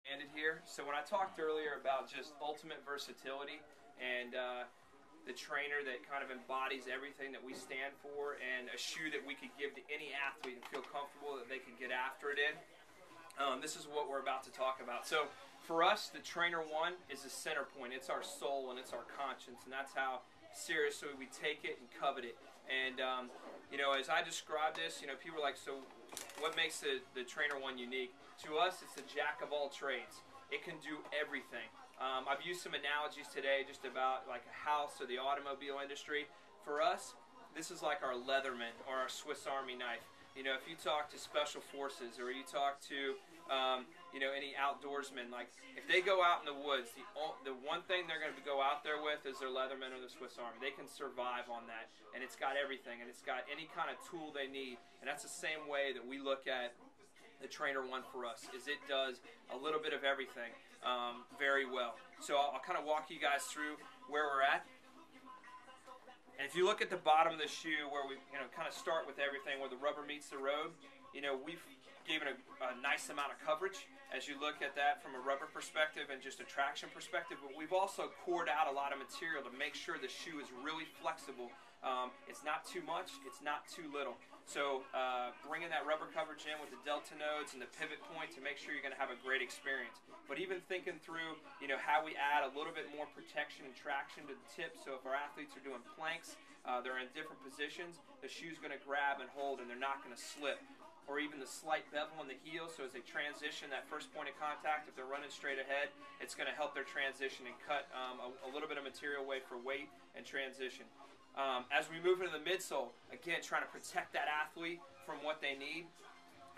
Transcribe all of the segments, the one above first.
Ended here. So when I talked earlier about just ultimate versatility and the trainer that kind of embodies everything that we stand for, and a shoe that we could give to any athlete and feel comfortable that they could get after it in, this is what we're about to talk about. So for us, the Trainer One is the center point. It's our soul and it's our conscience, and that's how seriously we take it and covet it. And you know, as I describe this, you know, people are like, so what makes the Trainer One unique? To us, it's the jack of all trades. It can do everything. I've used some analogies today just about like a house or the automobile industry. For us, this is like our Leatherman or our Swiss Army knife. You know, if you talk to special forces or you talk to you know, any outdoorsmen, like if they go out in the woods, the one thing they're going to go out there with is their Leatherman or their Swiss Army. They can survive on that, and it's got everything, and it's got any kind of tool they need. And that's the same way that we look at the Trainer One for us, is it does a little bit of everything very well. So I'll kind of walk you guys through where we're at. And if you look at the bottom of the shoe, where we kind of start with everything, where the rubber meets the road, you know, we've given a nice amount of coverage as you look at that from a rubber perspective and just a traction perspective. But we've also cored out a lot of material to make sure the shoe is really flexible. It's not too much, it's not too little. So bringing that rubber coverage in with the delta nodes and the pivot point to make sure you're going to have a great experience. But even thinking through, you know, how we add a little bit more protection and traction to the tip. So if our athletes are doing planks, they're in different positions, the shoe's going to grab and hold and they're not going to slip. Or even the slight bevel in the heel, so as they transition that first point of contact, if they're running straight ahead, it's going to help their transition and cut a little bit of material away for weight and transition. As we move into the midsole, again, trying to protect that athlete from what they need.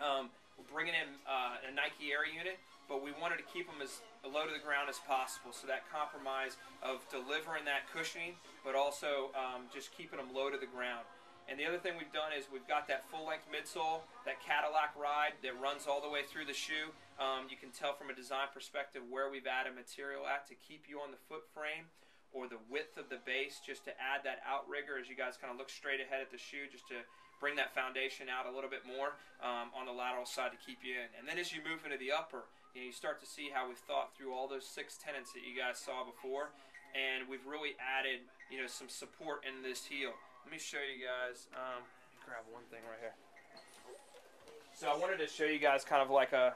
We're bringing in a Nike Air unit, but we wanted to keep them as low to the ground as possible, so that compromise of delivering that cushioning, but also just keeping them low to the ground. And the other thing we've done is we've got that full-length midsole, that Cadillac ride that runs all the way through the shoe. You can tell from a design perspective where we've added material at to keep you on the foot frame, or the width of the base, just to add that outrigger as you guys kind of look straight ahead at the shoe, just to bring that foundation out a little bit more on the lateral side to keep you in. And then as you move into the upper, you know, you start to see how we've thought through all those 6 tenets that you guys saw before, and we've really added, you know, some support in this heel. Let me show you guys. Grab one thing right here. So I wanted to show you guys kind of like a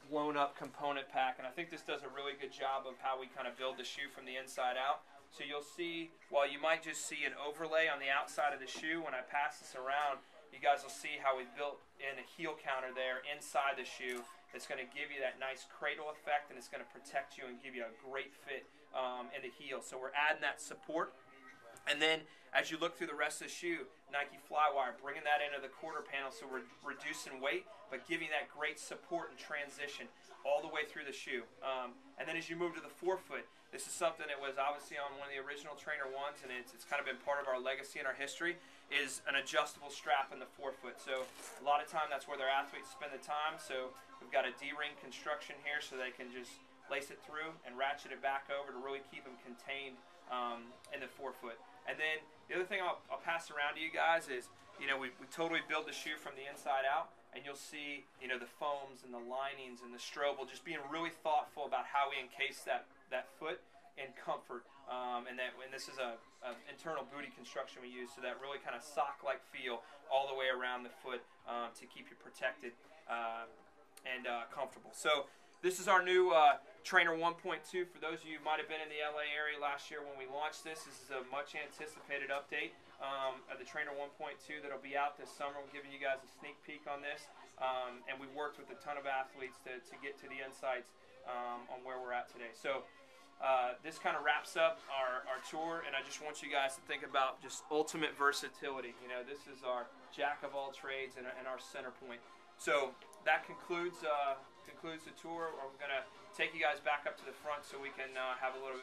blown up component pack, and I think this does a really good job of how we kind of build the shoe from the inside out. So you'll see, while you might just see an overlay on the outside of the shoe, when I pass this around, you guys will see how we built in a heel counter there inside the shoe that's going to give you that nice cradle effect, and it's going to protect you and give you a great fit in the heel. So we're adding that support. And then as you look through the rest of the shoe, Nike Flywire, bringing that into the quarter panel, so we're reducing weight, but giving that great support and transition all the way through the shoe. And then as you move to the forefoot, this is something that was obviously on one of the original Trainer Ones, and it's kind of been part of our legacy and our history, is an adjustable strap in the forefoot. So a lot of time that's where their athletes spend the time. So we've got a D-ring construction here so they can just lace it through and ratchet it back over to really keep them contained in the forefoot. And then the other thing I'll pass around to you guys is, you know, we totally build the shoe from the inside out, and you'll see, you know, the foams and the linings and the strobel, just being really thoughtful about how we encase that foot in comfort. And this is a internal booty construction we use, so that really kind of sock-like feel all the way around the foot to keep you protected and comfortable. So this is our new Trainer 1.2. For those of you who might have been in the LA area last year when we launched this is a much anticipated update of the Trainer 1.2 that'll be out this summer. We're giving you guys a sneak peek on this, and we've worked with a ton of athletes to get to the insights on where we're at today. So this kind of wraps up our tour, and I just want you guys to think about just ultimate versatility. You know, this is our jack of all trades and our center point. So that concludes the tour. I'm going to take you guys back up to the front so we can have a little